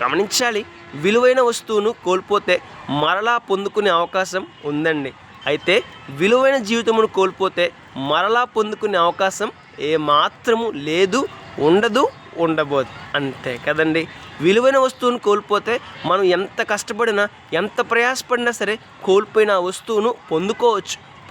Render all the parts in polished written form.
గమనించాలి. విలువైన వస్తువును కోల్పోతే మరలా పొందుకునే అవకాశం ఉందండి. అయితే విలువైన జీవితమును కోల్పోతే మరలా పొందుకునే అవకాశం ఏమాత్రము లేదు, ఉండదు, ఉండబోదు. అంతే కదండి. విలువైన వస్తువును కోల్పోతే మనం ఎంత కష్టపడినా, ఎంత ప్రయాసపడినా సరే కోల్పోయిన ఆ వస్తువును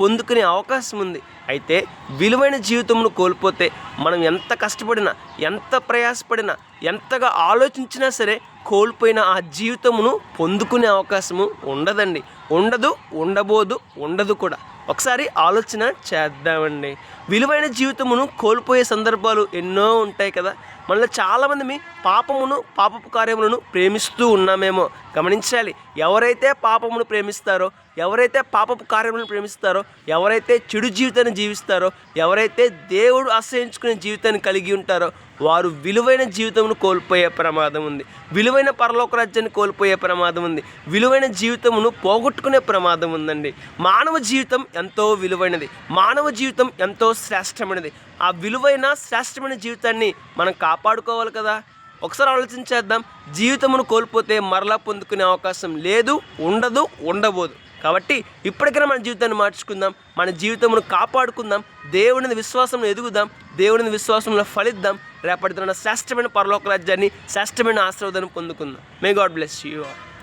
పొందుకునే అవకాశం ఉంది. అయితే విలువైన జీవితమును కోల్పోతే మనం ఎంత కష్టపడినా, ఎంత ప్రయాసపడినా, ఎంతగా ఆలోచించినా సరే కోల్పోయిన ఆ జీవితమును పొందుకునే అవకాశము ఉండదండి. ఉండదు, ఉండబోదు, ఉండదు కూడా. ఒకసారి ఆలోచన చేద్దామండి. విలువైన జీవితమును కోల్పోయే సందర్భాలు ఎన్నో ఉంటాయి కదా. మనలో చాలామంది పాపపు కార్యములను ప్రేమిస్తూ ఉన్నామేమో. గమనించాలి. ఎవరైతే పాపమును ప్రేమిస్తారో, ఎవరైతే పాపపు కార్యములను ప్రేమిస్తారో, ఎవరైతే చెడు జీవితాన్ని జీవిస్తారో, ఎవరైతే దేవుడు ఆశ్రయించుకునే జీవితాన్ని కలిగి ఉంటారో వారు విలువైన జీవితమును కోల్పోయే ప్రమాదం ఉంది. విలువైన పరలోక రాజ్యాన్ని కోల్పోయే ప్రమాదం ఉంది. విలువైన జీవితమును పోగొట్టుకునే ప్రమాదం ఉందండి. మానవ జీవితం ఎంతో విలువైనది. మానవ జీవితం ఎంతో శ్రేష్టమైనది. ఆ విలువైన శ్రేష్టమైన జీవితాన్ని మనం కాపాడుకోవాలి కదా. ఒకసారి ఆలోచించేద్దాం. జీవితమును కోల్పోతే మరలా పొందుకునే అవకాశం లేదు, ఉండదు, ఉండబోదు. కాబట్టి ఇప్పటికైనా మన జీవితాన్ని మార్చుకుందాం, మన జీవితమును కాపాడుకుందాం, దేవుని విశ్వాసంలో ఎదుగుదాం, దేవుని విశ్వాసంలో ఫలిద్దాం. రేపటి దినాన శ్రేష్టమైన పరలోక రాజ్యాన్ని, శ్రేష్టమైన ఆశీర్వాదాన్ని పొందుకుందాం. May God bless you all.